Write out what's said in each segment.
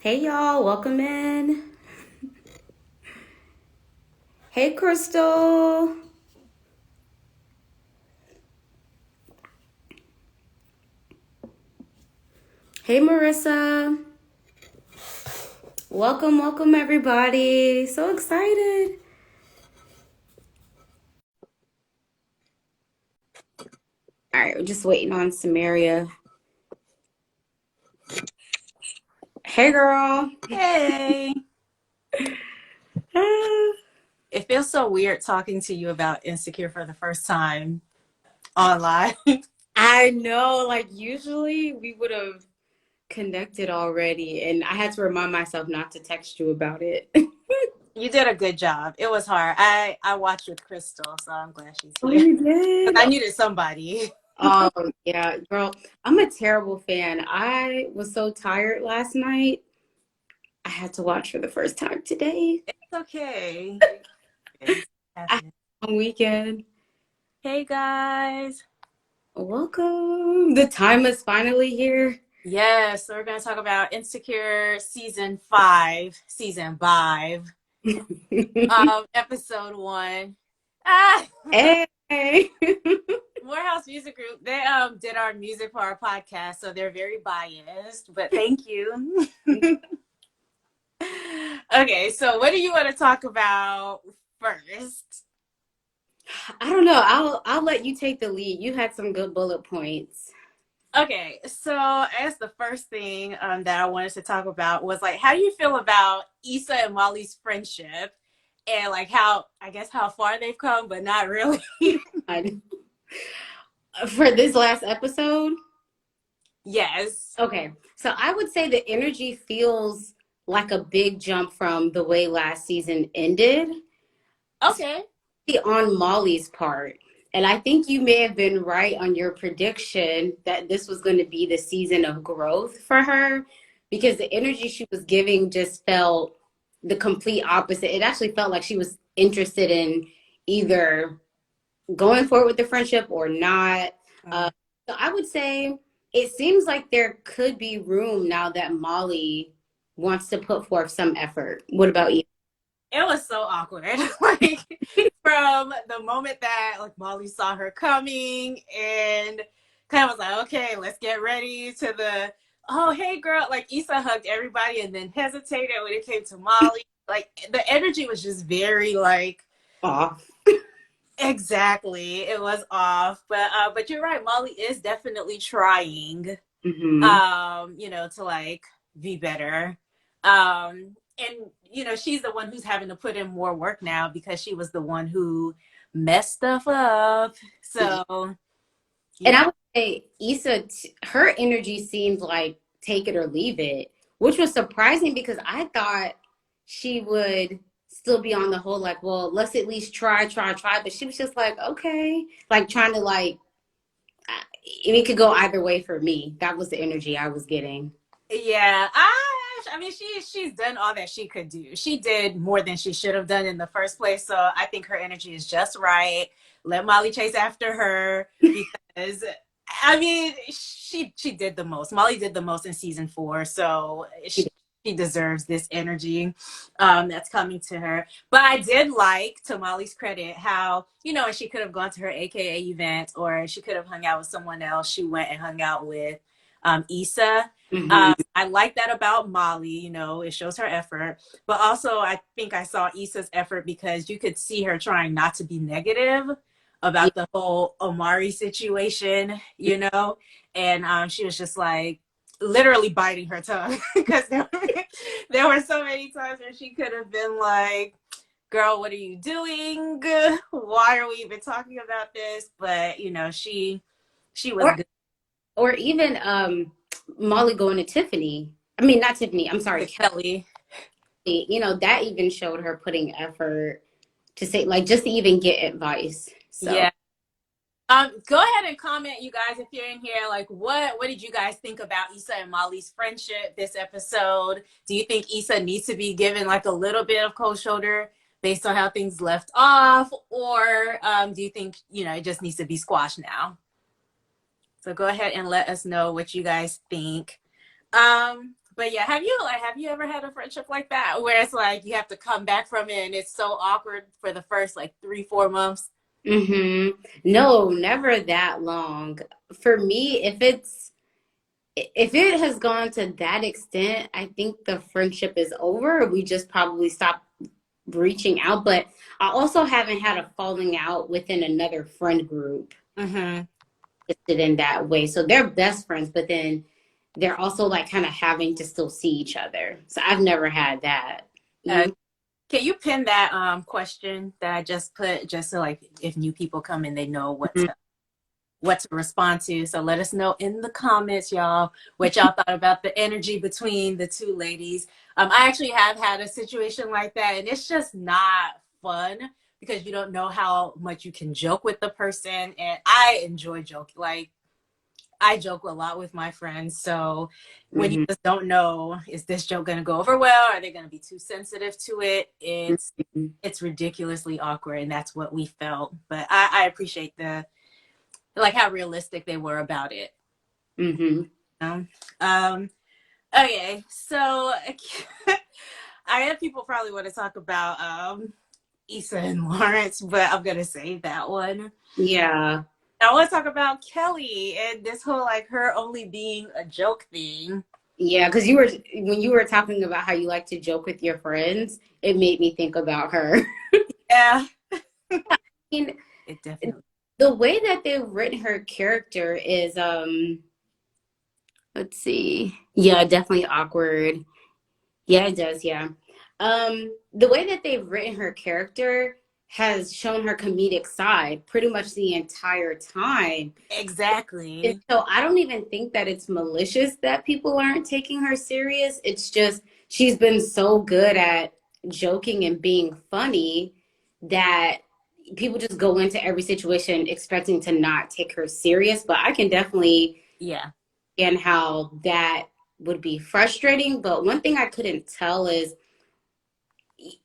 Hey y'all, welcome in. Hey Crystal. Hey Marissa. Welcome everybody. So excited. All right, we're just waiting on Samaria. Hey girl. Hey, Ah, it feels so weird talking to you about Insecure for the first time online. I know, like usually we would have connected already, and I had to remind myself not to text you about it. You did a good job. It was hard. I watched with Crystal, so I'm glad she's Oh, here. you Because did? I needed somebody. Oh, yeah, girl. I'm a terrible fan. I was so tired last night. I had to watch for the first time today. It's okay. It's I had happened. a long weekend. Hey guys. Welcome. The time is finally here. Yes, so we're gonna talk about Insecure season 5, episode 1. Ah, Hey. Morehouse Music Group. They did our music for our podcast, so they're very biased. But thank you. Okay, so what do you want to talk about first? I don't know. I'll let you take the lead. You had some good bullet points. Okay, so I guess the first thing that I wanted to talk about was like, how do you feel about Issa and Molly's friendship, and like how I guess how far they've come, but not really. For this last episode, Yes. okay. So I would say the energy feels like a big jump from the way last season ended. Okay. On Molly's part. And I think you may have been right on your prediction that this was going to be the season of growth for her because the energy she was giving just felt the complete opposite. It actually felt like she was interested in either going forward with the friendship or not. So I would say it seems like there could be room now that Molly wants to put forth some effort. What about you? It was so awkward. Like from the moment that like Molly saw her coming and kind of was like, okay, let's get ready to the oh hey girl. Like Issa hugged everybody and then hesitated when it came to Molly. Like the energy was just very like Off. exactly. It was off. But you're right, Molly is definitely trying Mm-hmm. to like be better. And she's the one who's having to put in more work now because she was the one who messed stuff up. So And yeah. I would say Issa, her energy seemed like take it or leave it, which was surprising because I thought she would still be on the whole like, well, let's at least try. But she was just like, okay, like trying to like, it could go either way for me. That was the energy I was getting. Yeah, I mean she's done all that she could do. She did more than she should have done in the first place. So I think her energy is just right. Let Molly chase after her because I mean she did the most. Molly did the most in season 4, so she deserves this energy that's coming to her. But I did like, to Molly's credit, how and she could have gone to her AKA event or she could have hung out with someone else. She went and hung out with Issa. Hmm. I like that about Molly. It shows her effort. But also, I think I saw Issa's effort because you could see her trying not to be negative Yeah. about the whole Omari situation, and she was just like literally biting her tongue because there were so many times where she could have been like, girl, what are you doing? Why are we even talking about this? But she was Or good or even Molly going to Tiffany. I mean, not Tiffany. I'm sorry, to Kelly. Kelly. That even showed her putting effort to say like just to even get advice. So. Yeah. Go ahead and comment, you guys, if you're in here. Like, what did you guys think about Issa and Molly's friendship this episode? Do you think Issa needs to be given like a little bit of cold shoulder based on how things left off, or do you think it just needs to be squashed now? So go ahead and let us know what you guys think. But yeah, have you ever had a friendship like that where it's like you have to come back from it and it's so awkward for the first like 3-4 months? No, never that long. For me, if it has gone to that extent, I think the friendship is over. We just probably stop reaching out. But I also haven't had a falling out within another friend group Mm-hmm. in that way. So they're best friends, but then they're also like kind of having to still see each other. So I've never had that. Uh, You? can you pin that question that I just put just so like if new people come in they know what to respond to. So let us know in the comments, y'all, what y'all thought about the energy between the two ladies. I actually have had a situation like that, and it's just not fun because you don't know how much you can joke with the person. And I enjoy joking. Like I joke a lot with my friends. So when you Mm-hmm. just don't know, is this joke gonna go over well? Are they gonna be too sensitive to it? It's ridiculously awkward, and that's what we felt. But I appreciate the like how realistic they were about it. Mm-hmm. You know? Okay, so I have people probably want to talk about Issa and Lawrence, but I'm gonna save that one. Yeah. I want to talk about Kelly and this whole like her only being a joke thing. Yeah, because you were when you were talking about how you like to joke with your friends, it made me think about her. Yeah, I mean, it definitely. the way that they've written her character is let's see. Yeah, definitely awkward. Yeah, it does, yeah. The way that they've written her character has shown her comedic side pretty much the entire time. And Exactly. so I don't even think that it's malicious that people aren't taking her serious. It's just she's been so good at joking and being funny that people just go into every situation expecting to not take her serious. But I can definitely Yeah. understand how that would be frustrating. But one thing I couldn't tell is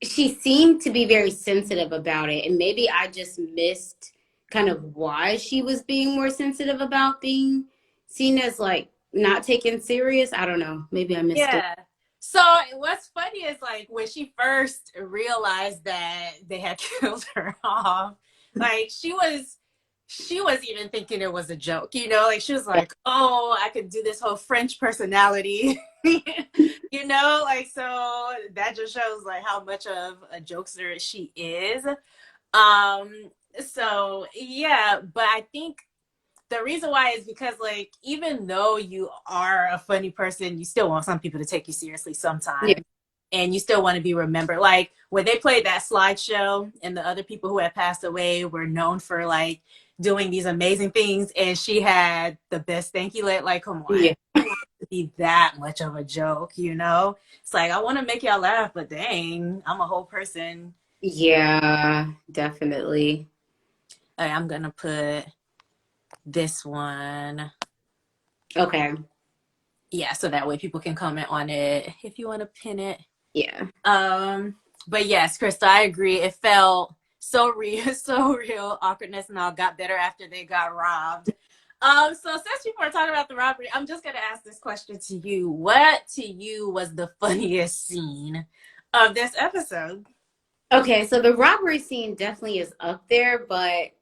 she seemed to be very sensitive about it. And maybe I just missed kind of why she was being more sensitive about being seen as like not taken serious. I don't know. Maybe I missed it. Yeah. So what's funny is like when she first realized that they had killed her off, like she was even thinking it was a joke, you know, like she was Yeah. like, oh, I could do this whole French personality, you know, like so that just shows like how much of a jokester she is. Um, so yeah, but I think the reason why is because like even though you are a funny person, you still want some people to take you seriously Yeah. sometimes. And you still want to be remembered. Like when they played that slideshow and the other people who had passed away were known for like doing these amazing things and she had the best thank you lit. Like, come on. Yeah. I don't want it to be that much of a joke, you know? It's like I want to make y'all laugh, but dang, I'm a whole person. Yeah, definitely. Right, I'm gonna put this one. Okay. Yeah, so that way people can comment on it if you want to pin it. Yeah. Um, but yes, Krista, I agree. It felt so real, so real. Awkwardness and all got better after they got robbed. So since people are talking about the robbery, I'm just gonna ask this question to you. What to you was the funniest scene of this episode? Okay, so the robbery scene definitely is up there, but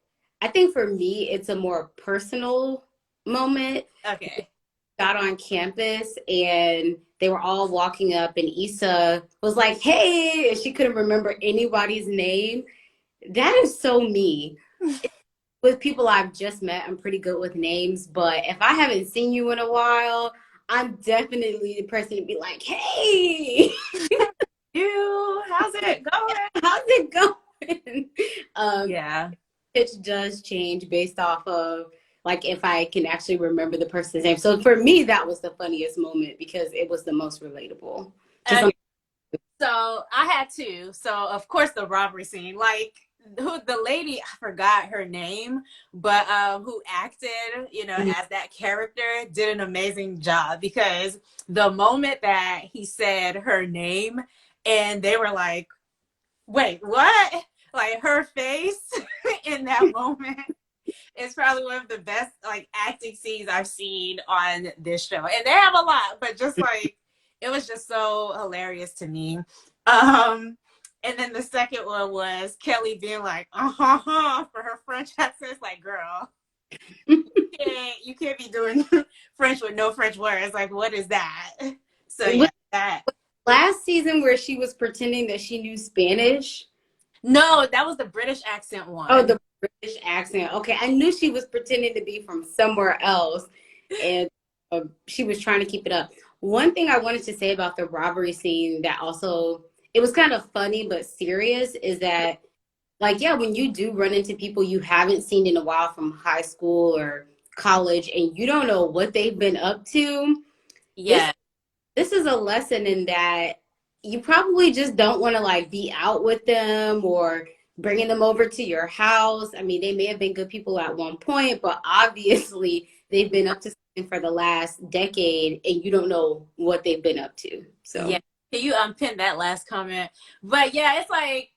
I think for me it's a more personal moment. Okay. Got on campus and they were all walking up and Issa was like, "Hey," and she couldn't remember anybody's name. That is so me. With people I've just met, I'm pretty good with names, but if I haven't seen you in a while, I'm definitely the person to be like, "Hey, You, how's it going? how's it going?" Um, Yeah. Pitch does change based off of like if I can actually remember the person's name. So for me, that was the funniest moment because it was the most relatable. Just Okay. So I had two. So of course the robbery scene, like who the lady, I forgot her name, but who acted, you know, Mhm. as that character did an amazing job because the moment that he said her name and they were like, wait, what? Like her face in that moment is probably one of the best like acting scenes I've seen on this show. And they have a lot, but just like It was just so hilarious to me. Um, and then the second one was Kelly being like, for her French accent. Like, girl, you can't be doing French with no French words. Like, what is that? So Was yeah, that. last season where she was pretending that she knew Spanish? No, that was the British accent Oh, one. the British accent. Okay, I knew she was pretending to be from somewhere else, and she was trying to keep it up. One thing I wanted to say about the robbery scene that also it was kind of funny but serious is that like yeah, when you do run into people you haven't seen in a while from high school or college and you don't know what they've been up to, this Yeah, this is a lesson in that you probably just don't want to like be out with them or bringing them over to your house. I mean, they may have been good people at one point, but obviously they've been up to something for the last decade and you don't know what they've been up to. yeah. So, Can you unpin that last comment? But yeah, it's like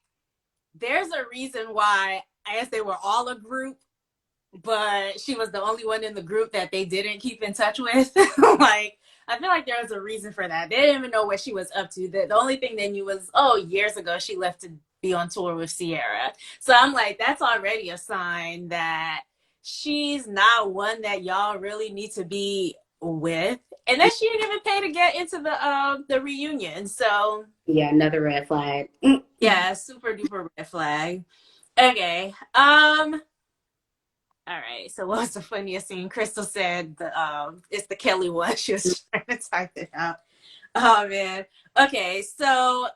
there's a reason why I guess they were all a group, but she was the only one in the group that they didn't keep in touch with. Like, I feel like there was a reason for that. They didn't even know what she was up to. The only thing they knew was, oh, years ago she left to be on tour with Sierra. So I'm like, that's already a sign that she's not one that y'all really need to be with. And then she didn't even pay to get into the reunion. So yeah, another red flag. yeah, super duper red flag. Okay. All right. So what was the funniest scene? Crystal said it's the Kelly one. She was trying to type it out. Oh man. Okay, so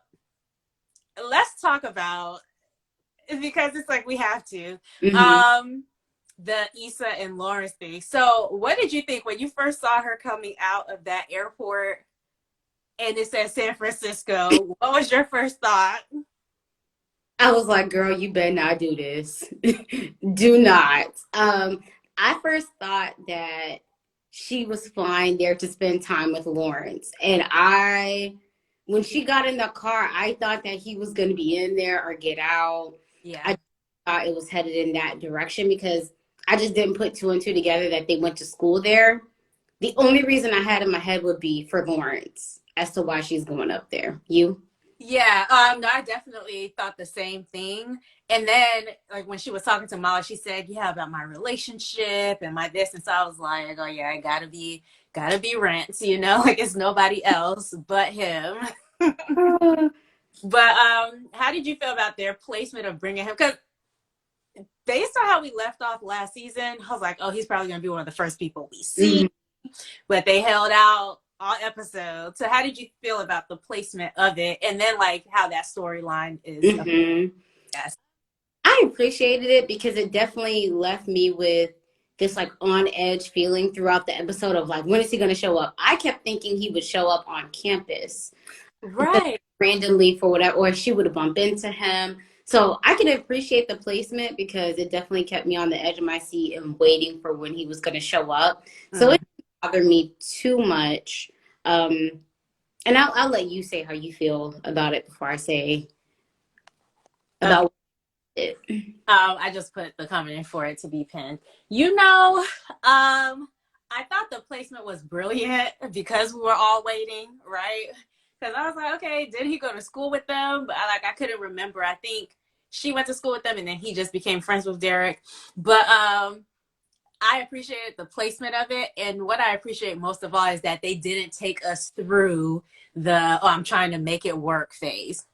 let's talk about because it's like we have to. Hmm. Um the Issa and Lawrence thing. So what did you think when you first saw her coming out of that airport and it said San Francisco? What was your first thought? I was like, girl, you better not do this. Do not. I first thought that she was flying there to spend time with Lawrence. And when she got in the car, I thought that he was going to be in there or get out. Yeah. I thought it was headed in that direction because I just didn't put two and two together that they went to school there. The only reason I had in my head would be for Lawrence as to why she's going up there. You? Yeah, no, I definitely thought the same thing. And then, like when she was talking to Molly, she said, "Yeah, about my relationship and my this," and so I was like, "Oh yeah, I gotta be Rance, you know, like it's nobody else but him." But how did you feel about their placement of bringing him? Because based on how we left off last season, I was like, "Oh, he's probably gonna be one of the first people we see." Mhm. But they held out all episodes. So how did you feel about the placement of it, and then like how that storyline is? Mhm. Yes. I appreciated it because it definitely left me with this like on edge feeling throughout the episode of like, when is he going to show up? I kept thinking he would show up on campus instead of Right. randomly for whatever, or she would bump into him. So I can appreciate the placement because it definitely kept me on the edge of my seat and waiting for when he was going to show up. So Mm. it didn't bother me too much. Um, and I'll let you say how you feel about it before I say Okay. about it. I just put the comment in for it to be pinned. You know, I thought the placement was brilliant because we were all waiting, right? Because I was like, okay, did he go to school with them? But I couldn't remember. I think she went to school with them, and then he just became friends with Derek. But I appreciated the placement of it, and what I appreciate most of all is that they didn't take us through the "oh, I'm trying to make it work" phase.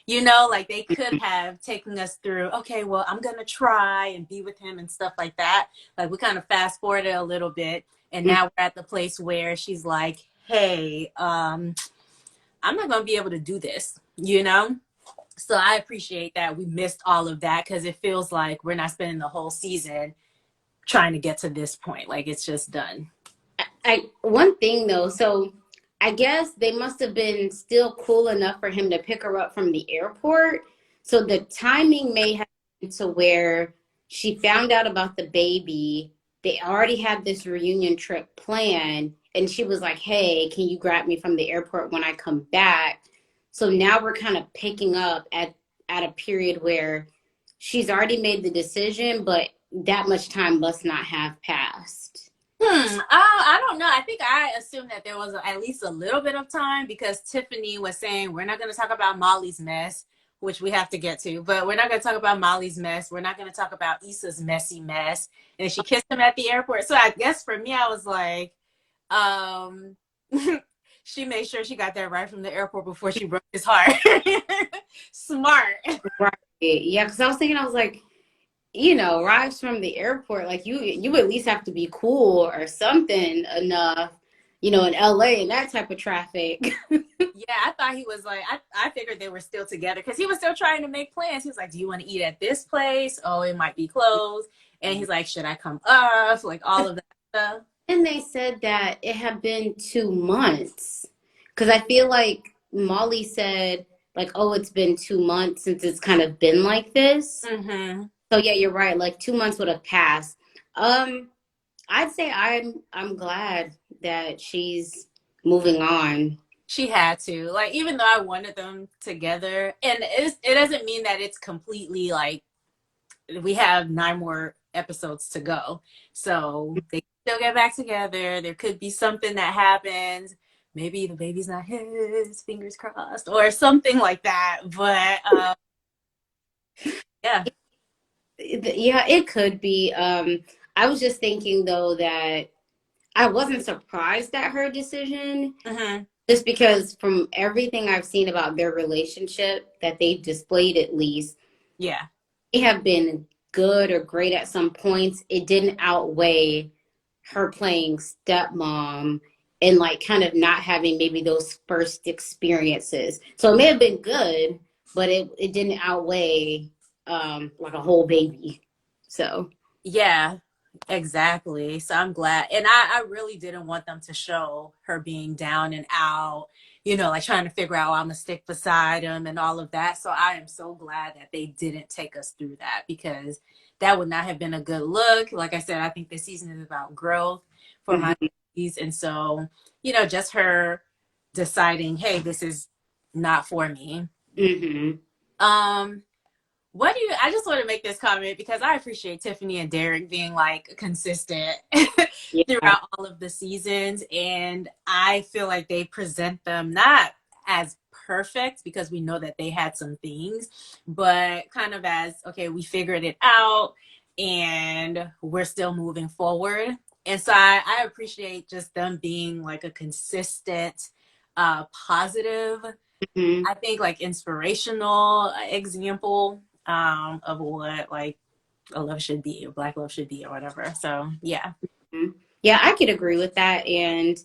You know, like they could have taken us through, okay, well, I'm going to try and be with him and stuff like that. Like we kind of fast forwarded a little bit. And now we're at the place where she's like, hey, I'm not going to be able to do this, you know? So I appreciate that we missed all of that because it feels like we're not spending the whole season trying to get to this point. Like it's just done. One thing though, so I guess they must have been still cool enough for him to pick her up from the airport. So the timing may have been to where she found out about the baby. They already had this reunion trip planned, and she was like, "Hey, can you grab me from the airport when I come back?" So now we're kind of picking up at a period where she's already made the decision, but that much time must not have passed. I don't know. I think I assumed that there was at least a little bit of time because Tiffany was saying we're not going to talk about Molly's mess, which we have to get to, but we're not going to talk about Molly's mess. We're not going to talk about Issa's messy mess. And she kissed him at the airport. So I guess for me, I was like, um, she made sure she got that right from the airport before she broke his heart. Smart. Right. Yeah, because I was thinking, I was like, arrives from the airport, like you at least have to be cool or something enough, in LA and that type of traffic. Yeah, I thought he was like, I figured they were still together because he was still trying to make plans. He was like, do you want to eat at this place? Oh, it might be closed. And he's like, should I come up? Like all of that stuff. And they said that it had been 2 months. Because I feel like Molly said, like, oh, it's been 2 months since it's kind of been like this. Mm-hmm. So yeah, you're right. Like 2 months would have passed. I'd say I'm glad that she's moving on. She had to. Like, even though I wanted them together, and it doesn't mean that it's completely like we have 9 more episodes to go. So they still get back together. There could be something that happens. Maybe the baby's not his, fingers crossed, or something like that. But yeah. Yeah, it could be. I was just thinking though that I wasn't surprised at her decision, Mm-hmm. just because from everything I've seen about their relationship that they've displayed, at least, Yeah. they have been good or great at some points. It didn't outweigh her playing stepmom and like kind of not having maybe those first experiences. So it may have been good, but it didn't outweigh like a whole baby. So Yeah, exactly. So I'm glad. And I really didn't want them to show her being down and out, like trying to figure out, oh, I'm going to stick beside him and all of that. So I am so glad that they didn't take us through that because that would not have been a good look. Like I said, I think this season is about growth for my mhm, babies. And so, just her deciding, hey, this is not for me. mhm. Um, what do you? I just want to make this comment because I appreciate Tiffany and Derek being like consistent Yeah. throughout all of the seasons, and I feel like they present them not as perfect because we know that they had some things, but kind of as okay, we figured it out, and we're still moving forward. And so I appreciate just them being like a consistent, positive, Mhm, I think like inspirational example of what like a love should be or black love should be or whatever. So yeah. mhm. Yeah, I could agree with that. And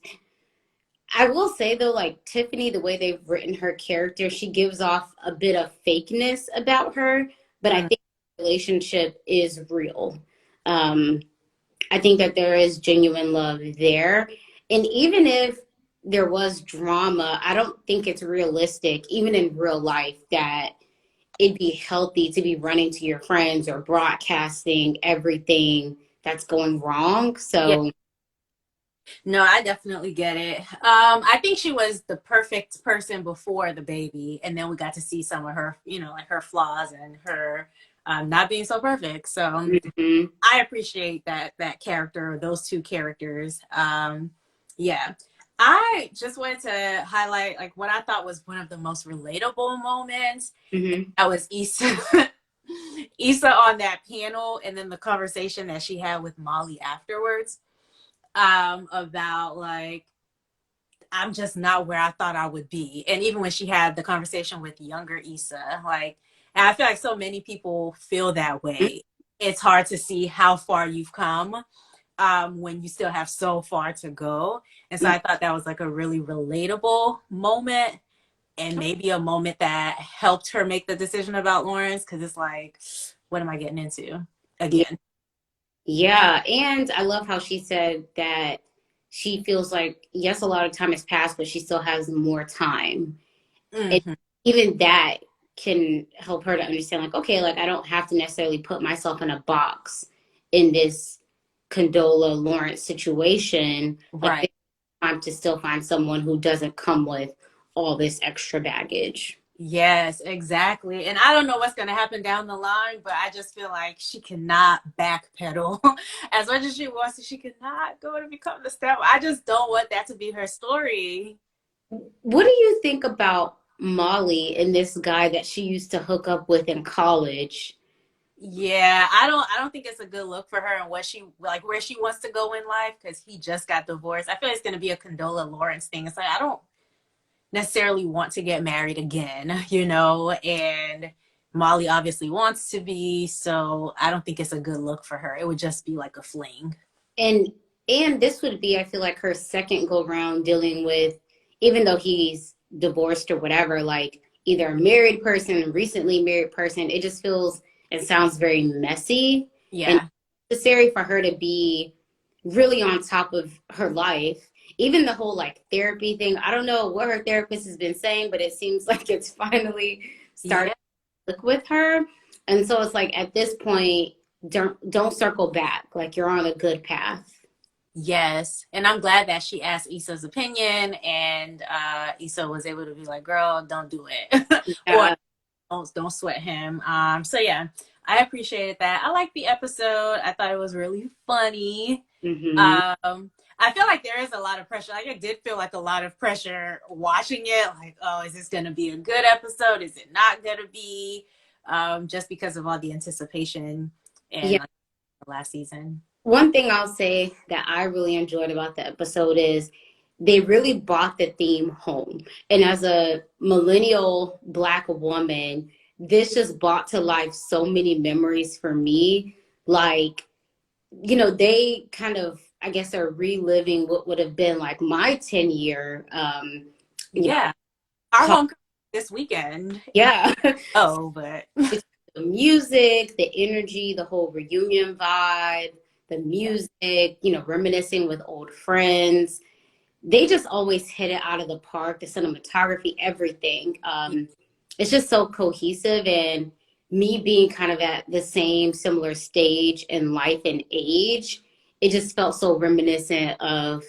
I will say though, like Tiffany, the way they've written her character, she gives off a bit of fakeness about her, but I Mm, think the relationship is real. Um, I think that there is genuine love there. And even if there was drama, I don't think it's realistic, even in real life, that it'd be healthy to be running to your friends or broadcasting everything that's going wrong. yeah. So, No, I definitely get it. I think she was the perfect person before the baby, and then we got to see some of her, like her flaws and her not being so perfect. So mhm, I appreciate that character, those two characters. Yeah. I just wanted to highlight like what I thought was one of the most relatable moments. mhm, That was Issa. Issa on that panel, and then the conversation that she had with Molly afterwards, about like I'm just not where I thought I would be. And even when she had the conversation with younger Issa, like, and I feel like so many people feel that way. It's hard to see how far you've come, when you still have so far to go. And so mhm. I thought that was like a really relatable moment and maybe a moment that helped her make the decision about Lawrence because it's like, what am I getting into Yeah. again? Yeah, and I love how she said that she feels like, yes, a lot of time has passed, but she still has more time. And Mm-hmm. even that can help her to understand, like, okay, like I don't have to necessarily put myself in a box in this Condola Lawrence situation. Like, Right. there's time to still find someone who doesn't come with all this extra baggage. Yes, exactly. And I don't know what's going to happen down the line, but I just feel like she cannot backpedal as much as she wants to. She cannot go to become the step. I just don't want that to be her story. What do you think about Molly and this guy that she used to hook up with in college? Yeah, I don't think it's a good look for her and what she like where she wants to go in life because he just got divorced. I feel like it's gonna be a Condola Lawrence thing. It's like I don't necessarily want to get married again, and Molly obviously wants to be, so I don't think it's a good look for her. It would just be like a fling. And and this would be, I feel like, her second go round dealing with, even though he's divorced or whatever, like either a married person, recently married person. It just feels and sounds very messy and Yeah. necessary for her to be really on top of her life. Even the whole like therapy thing. I don't know what her therapist has been saying, but it seems like it's finally started Yeah. to click with her. And so it's like at this point, don't circle back. Like you're on a good path. Yes. And I'm glad that she asked Issa's opinion and Issa was able to be like, girl, don't do it. Or Yeah. don't sweat him. So yeah, I apprecited that. I liked the episode. I thought it was really funny. Hmm. I feel like there is a lot of pressure. Like I did feel like a lot of pressure watching it. Like, oh, is this gonna be a good episode? Is it not gonna be? Just because of all the anticipation and Yeah. like the last season. One thing I'll say that I really enjoyed about the episode is they really brought the theme home. And as a millennial Black woman, this just brought to life so many memories for me. Like, they kind of, I guess, are reliving what would have been like my 10-year, Yeah, our college. homecoming this weekend. Yeah. Oh, but It's the music, the energy, the whole reunion vibe, the yeah, music, reminiscing with old friends. They just always hit it out of the park, the cinematography, everything. It's just so cohesive. And me being kind of at the same similar stage in life and age, it just felt so reminiscent of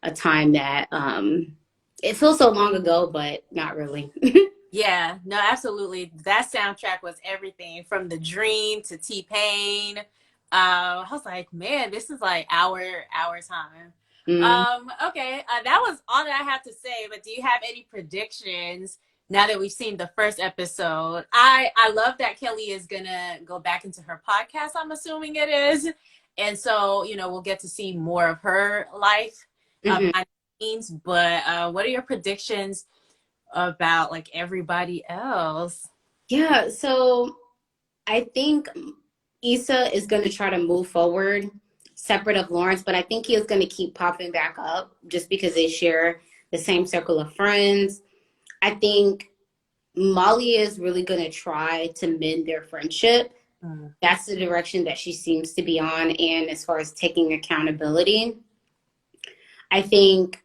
a time that it feels so long ago, but not really. yeah, no, absolutely. That soundtrack was everything from The Dream to T-Pain. I was like, man, this is like our time. Mm. Okay, that was all that I have to say. But do you have any predictions now that we've seen the first episode? I love that Kelly is gonna go back into her podcast. I'm assuming it is, and so we'll get to see more of her life Hmm. behind the scenes. But what are your predictions about like everybody else? Yeah, so I think Issa is going to try to move forward separate of Lawrence, but I think he is going to keep popping back up just because they share the same circle of friends. I think Molly is really going to try to mend their friendship. Mm. That's the direction that she seems to be on. And as far as taking accountability, I think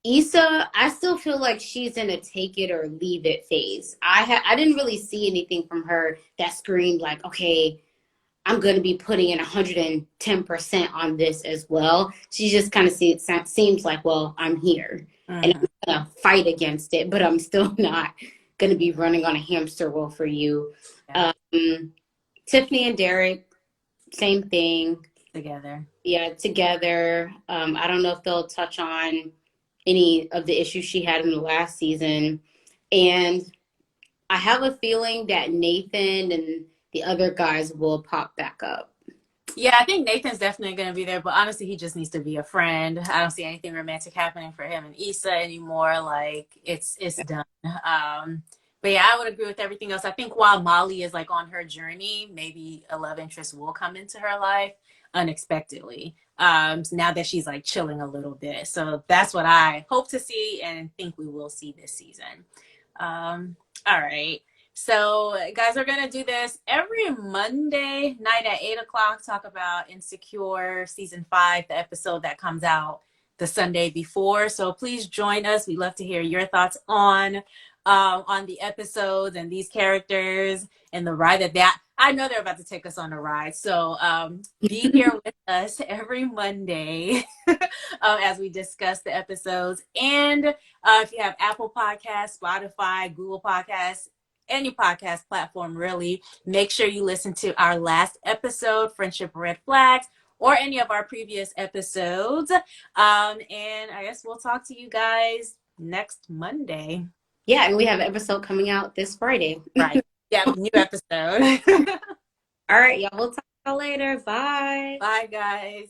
Issa, I still feel like she's in a take it or leave it phase. I didn't really see anything from her that screamed like, okay, I'm going to be putting in 110% on this as well. She just kind of seems like, well, I'm here and Mhm. I'm going to fight against it, but I'm still not going to be running on a hamster wheel for you. Yeah, Um, Tiffany and Derek, same thing. together. Yeah, together. I don't know if they'll touch on any of the issues she had in the last season. And I have a feeling that Nathan and the other guys will pop back up. Yeah, I think Nathan's definitely going to be there, but honestly, he just needs to be a friend. I don't see anything romantic happening for him and Issa anymore. Like it's done. But yeah, I would agree with everything else. I think while Molly is like on her journey, maybe a love interest will come into her life unexpectedly. So now that she's like chilling a little bit, so that's what I hope to see and think we will see this season. All right. So, guys, we're gonna do this every Monday night at 8 o'clock. Talk about Insecure season 5, the episode that comes out the Sunday before. So please join us. We'd love to hear your thoughts on on the episodes and these characters and the ride that I know they're about to take us on a ride. So be here with us every Monday as we discuss the episodes. And if you have Apple Podcasts, Spotify, Google Podcasts, any podcast platform, really, make sure you listen to our last episode, Friendship Red Flags, or any of our previous episodes. And I guess we'll talk to you guys next Monday. Yeah, and we have an episode coming out this Friday. Right. Yeah, new episode. All right, y'all. We'll talk about later. Bye. Bye, guys.